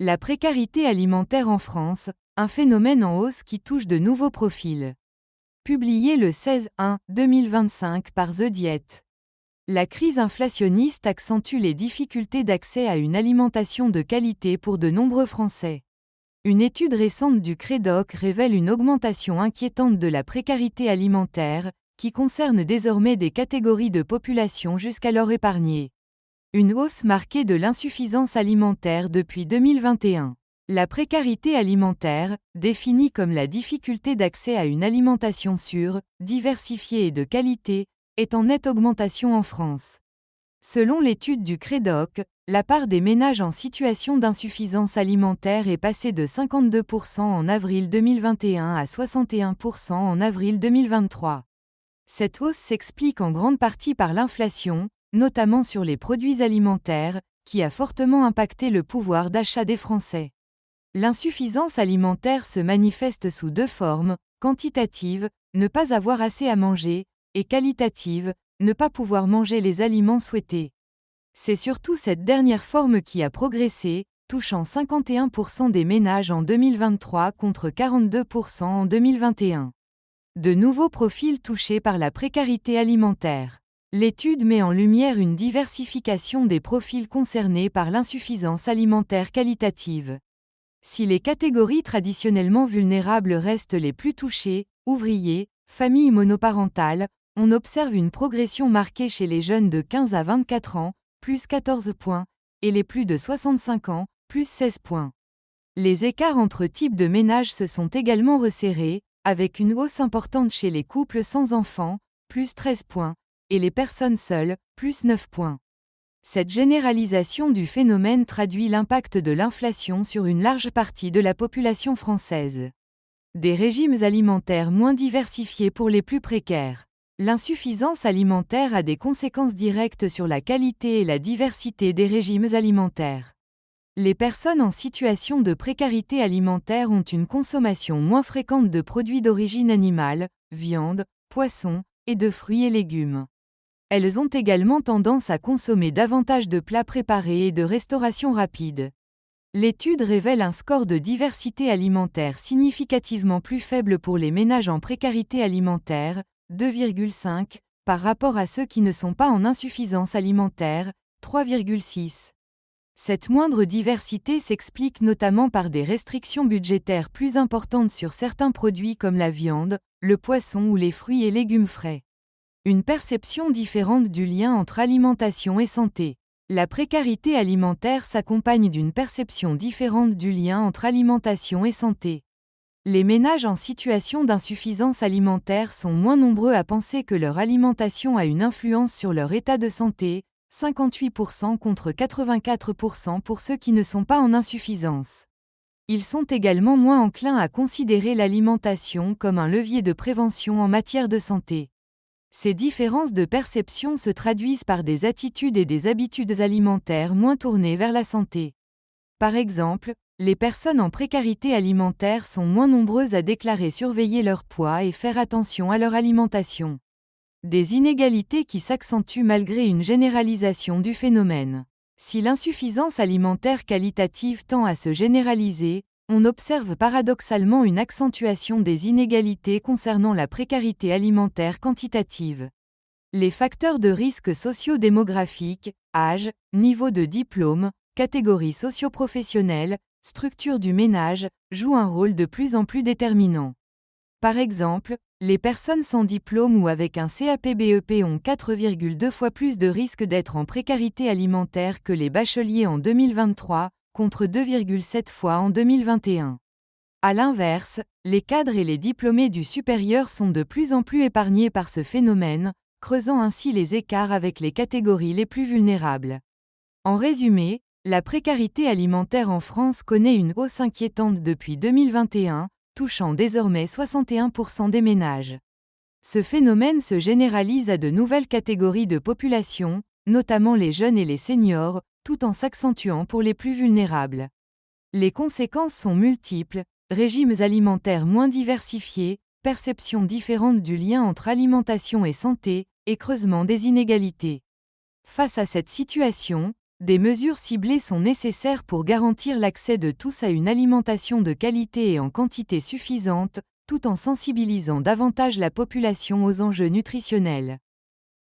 La précarité alimentaire en France, un phénomène en hausse qui touche de nouveaux profils. Publié le 16/1/2025 par The Diet. La crise inflationniste accentue les difficultés d'accès à une alimentation de qualité pour de nombreux Français. Une étude récente du Crédoc révèle une augmentation inquiétante de la précarité alimentaire, qui concerne désormais des catégories de population jusqu'alors épargnées. Une hausse marquée de l'insuffisance alimentaire depuis 2021. La précarité alimentaire, définie comme la difficulté d'accès à une alimentation sûre, diversifiée et de qualité, est en nette augmentation en France. Selon l'étude du Crédoc, la part des ménages en situation d'insuffisance alimentaire est passée de 52% en avril 2021 à 61% en avril 2023. Cette hausse s'explique en grande partie par l'inflation, notamment sur les produits alimentaires, qui a fortement impacté le pouvoir d'achat des Français. L'insuffisance alimentaire se manifeste sous deux formes, quantitative, ne pas avoir assez à manger, et qualitative, ne pas pouvoir manger les aliments souhaités. C'est surtout cette dernière forme qui a progressé, touchant 51% des ménages en 2023 contre 42% en 2021. De nouveaux profils touchés par la précarité alimentaire. L'étude met en lumière une diversification des profils concernés par l'insuffisance alimentaire qualitative. Si les catégories traditionnellement vulnérables restent les plus touchées, ouvriers, familles monoparentales, on observe une progression marquée chez les jeunes de 15 à 24 ans, plus 14 points, et les plus de 65 ans, plus 16 points. Les écarts entre types de ménages se sont également resserrés, avec une hausse importante chez les couples sans enfants, plus 13 points, et les personnes seules, plus 9 points. Cette généralisation du phénomène traduit l'impact de l'inflation sur une large partie de la population française. Des régimes alimentaires moins diversifiés pour les plus précaires. L'insuffisance alimentaire a des conséquences directes sur la qualité et la diversité des régimes alimentaires. Les personnes en situation de précarité alimentaire ont une consommation moins fréquente de produits d'origine animale, viande, poisson, et de fruits et légumes. Elles ont également tendance à consommer davantage de plats préparés et de restauration rapide. L'étude révèle un score de diversité alimentaire significativement plus faible pour les ménages en précarité alimentaire, 2,5, par rapport à ceux qui ne sont pas en insuffisance alimentaire, 3,6. Cette moindre diversité s'explique notamment par des restrictions budgétaires plus importantes sur certains produits comme la viande, le poisson ou les fruits et légumes frais. Une perception différente du lien entre alimentation et santé. La précarité alimentaire s'accompagne d'une perception différente du lien entre alimentation et santé. Les ménages en situation d'insuffisance alimentaire sont moins nombreux à penser que leur alimentation a une influence sur leur état de santé, 58% contre 84% pour ceux qui ne sont pas en insuffisance. Ils sont également moins enclins à considérer l'alimentation comme un levier de prévention en matière de santé. Ces différences de perception se traduisent par des attitudes et des habitudes alimentaires moins tournées vers la santé. Par exemple, les personnes en précarité alimentaire sont moins nombreuses à déclarer surveiller leur poids et faire attention à leur alimentation. Des inégalités qui s'accentuent malgré une généralisation du phénomène. Si l'insuffisance alimentaire qualitative tend à se généraliser, on observe paradoxalement une accentuation des inégalités concernant la précarité alimentaire quantitative. Les facteurs de risque socio-démographiques, âge, niveau de diplôme, catégorie socio-professionnelle, structure du ménage, jouent un rôle de plus en plus déterminant. Par exemple, les personnes sans diplôme ou avec un CAP-BEP ont 4,2 fois plus de risques d'être en précarité alimentaire que les bacheliers en 2023, contre 2,7 fois en 2021. À l'inverse, les cadres et les diplômés du supérieur sont de plus en plus épargnés par ce phénomène, creusant ainsi les écarts avec les catégories les plus vulnérables. En résumé, la précarité alimentaire en France connaît une hausse inquiétante depuis 2021, touchant désormais 61% des ménages. Ce phénomène se généralise à de nouvelles catégories de population, notamment les jeunes et les seniors, tout en s'accentuant pour les plus vulnérables. Les conséquences sont multiples, régimes alimentaires moins diversifiés, perception différente du lien entre alimentation et santé, et creusement des inégalités. Face à cette situation, Des mesures ciblées sont nécessaires pour garantir l'accès de tous à une alimentation de qualité et en quantité suffisante, tout en sensibilisant davantage la population aux enjeux nutritionnels.